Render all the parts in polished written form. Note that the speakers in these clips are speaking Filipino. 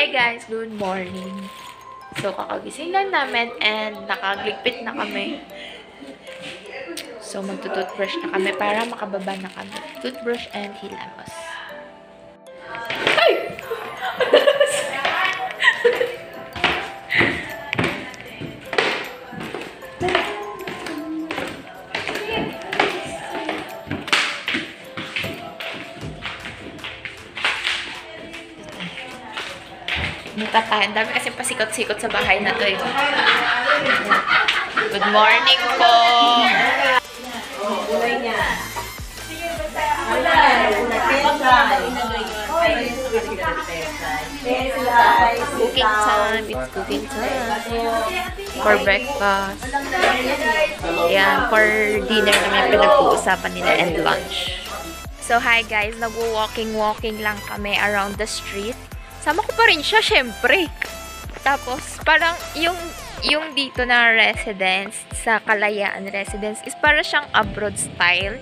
Hey guys, good morning. So, kakagising lang namin and nakagligpit na kami. So, magtutoothbrush na kami para makababa na kami. Toothbrush and hilamos. Ay! Mukha tayo. Ang dami kasi pasikot-sikot sa bahay na to eh. Good morning po! Cooking time. It's cooking time. For breakfast. Yan. For dinner namin pinag-uusapan nila and lunch. So hi guys. Nag-walking lang kami around the street. Sama ko pa rin siya, syempre. Tapos, parang yung dito na residence, sa Kalayaan residence, is para siyang abroad style.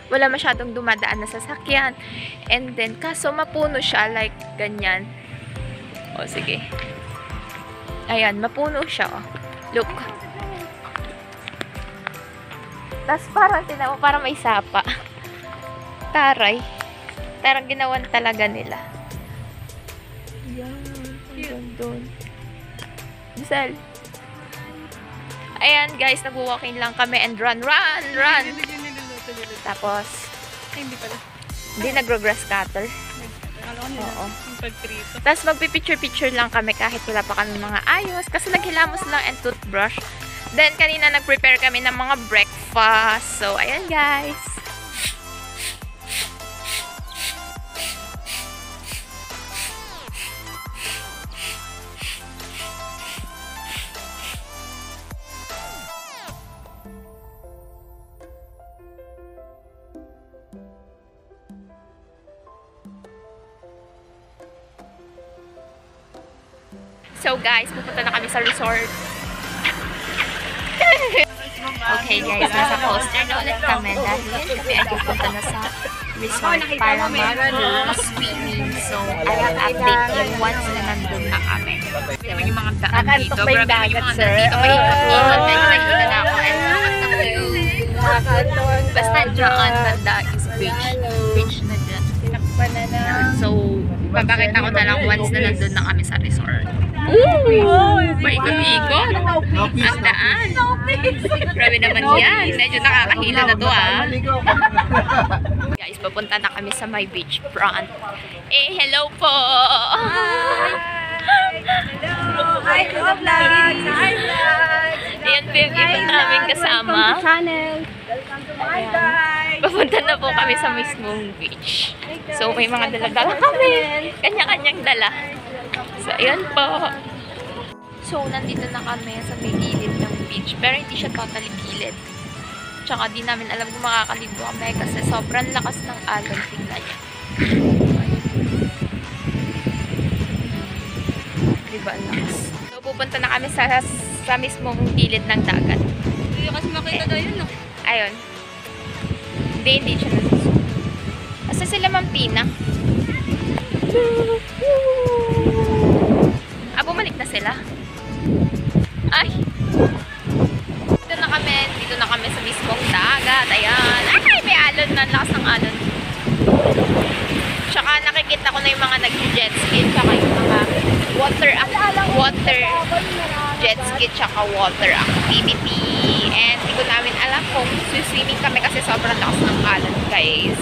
Wala masyadong dumadaan na sasakyan. And then, kaso mapuno siya, like, ganyan. O, sige. Ayan, mapuno siya, oh. Look. Tapos, parang, tinawa, parang may sapa. Taray. Parang ginawan talaga nila. Yan. Hanggang doon. Giselle. Ayan, guys. Nag-walking lang kami and run. Tapos, hindi pala. Hindi nagro-grass cutter. Oo. Tapos, magpipicture-picture lang kami kahit wala pa kami mga ayos. Kasi naghilamos lang and toothbrush. Then, kanina nag-prepare kami ng mga breakfast. So, ayan, guys. So guys, pupunta na kami sa resort. Okay guys, nasa coaster na ulit kami dahil kami ay pupunta na sa resort para mag-swimming. So, I'll update you once na nandun na kami. Tignan yung mga daan dito. Grabe yung mga daan dito. Paikot-ikot. Nakikita na ako. And look at the view. Basta dyan, banda is beach. Beach na dyan. So, papakita ko na lang once na nandun na kami sa resort. Paikot-ikot. Ang daan. Grabe naman yan. Medyo nakakahila na to Guys, papunta na kami sa my beach front. Eh, hello po! Hi, hello vlogs! Hi vlogs! Ayan po yung iba namin kasama. Hi guys! Papunta na po kami sa mismong beach. So, may mga dala-dala kami. Kanya-kanyang dala. So, ayan po. So, nandito na kami sa may gilid ng beach. Pero hindi siya totally gilid. Tsaka di namin alam kung makakaligo kami kasi sobrang lakas ng alon. Tingnan niya. Diba, lakas. So, pupunta na kami sa mismong gilid ng dagat. Hindi kasi makita daw yun, no? Ayun. Hindi siya nasusunod. Asa sila Mampina? Bumalik na sila. Ay! Dito na kami sa mismong dagat. Ayan. Ay! May alon na. Lakas ng alon. Tsaka nakikita ko na yung mga nag-jet ski. Tsaka yung mga water jet ski. Tsaka water activity. And hindi ko namin alam kung swimming kami kasi sobrang lakas ng alon, guys.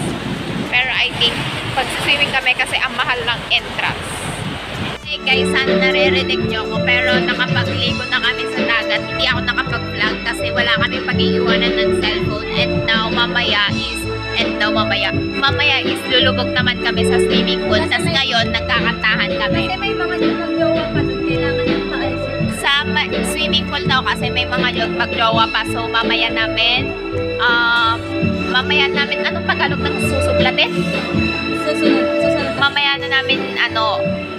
Pero I think pag swimming kami kasi ang mahal ng entrance. Hey guys, sana naririnig nyo ako pero nakapagligo na kami sa dagat. Hindi ako nakapag-vlog kasi wala kami pag-iiwanan ng cellphone. And now, mamaya is lulubog naman kami sa swimming pool. Tapos ngayon, nagkakantahan kami. Kasi may mga nagjowa pa doon. Kailangan yung paalis. Sa swimming pool daw kasi may mga magjowa pa. So, mamaya namin, anong Tagalog ng susuplatin? Mamaya na namin,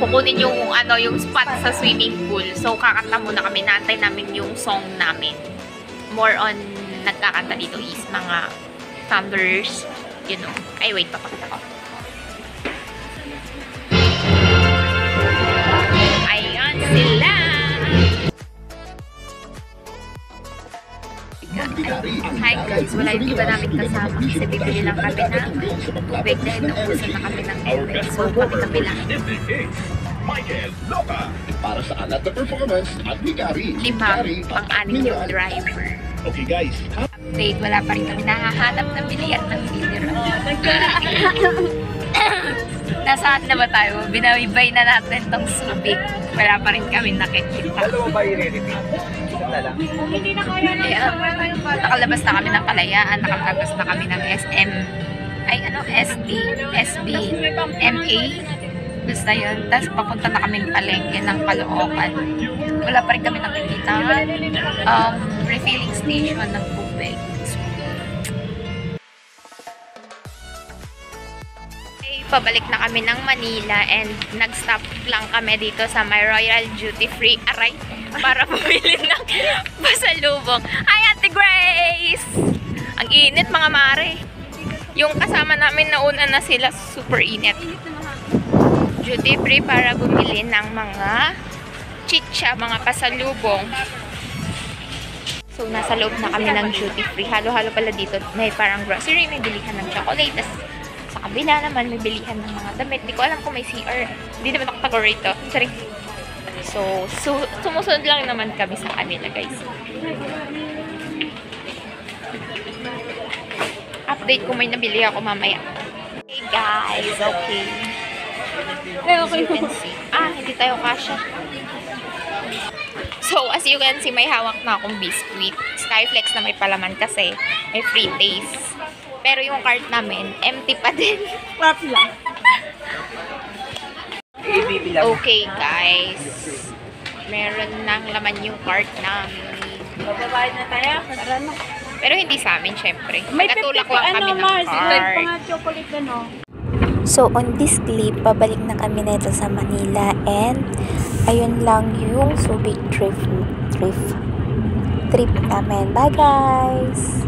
kukunin yung spot sa swimming pool. So, kakanta muna kami. Naantay namin yung song namin. More on, nagkakanta dito is mga thunders, you know. Ay, wait, papakita ko. tayo di ba namin kasama kasi bibili lang kami ng tubig dahil naubusan na kami ng tubig. So, kami lang. Michael Loca para sa alat na performance at bigari. 5, pang-anim yung driver. Okay guys, Update, wala pa rin kami nahahanap ng bilihan ng mineral. Nasaan na ba tayo? Binaybay na natin tong Subic. Wala pa rin kami nakikita. Ano ba i-ready? Na lang. Kung hindi na kaya na Nakalabas na kami ng Kalayaan, nakalabas na kami ng SM, SD, SB, MA. Basta yun. Tapos papunta na kami palengke ng Caloocan. Wala pa rin kami nakikita refilling station ng tubig. Okay, pabalik na kami ng Manila and nag-stop lang kami dito sa My Royal Duty Free Aray para bumili ng pasalubong. Hi, Ate Grace! Ang init, mga mare. Yung kasama namin nauna na sila, super init. Duty free para bumili ng mga chicha, mga pasalubong. So, nasa loob na kami ng duty free. Halo-halo pala dito. May parang grocery, may bilihan ng chocolate. Tapos, sa kabila naman, may bilihan ng mga damit. Di ko alam kung may CR. Hindi naman ako tago rito. Sorry. So, sumusunod lang naman kami sa kanila, guys. Update kung may nabili ako mamaya. Hey, guys. Okay. As you can see. Hindi tayo kasha. So, as you can see, may hawak na akong biscuit. Skyflex na may palaman kasi may free taste. Pero yung cart namin, empty pa din. Wrap lang. Okay, guys. Meron nang laman yung cart namin. Bababayad na tayo. Tara na. Pero hindi sa amin, syempre. May Katulak lang kami ng Mars, cart. mga chocolate ano. So, on this clip, pabalik na kami nito sa Manila and ayun lang yung Subic trip namin. Bye guys!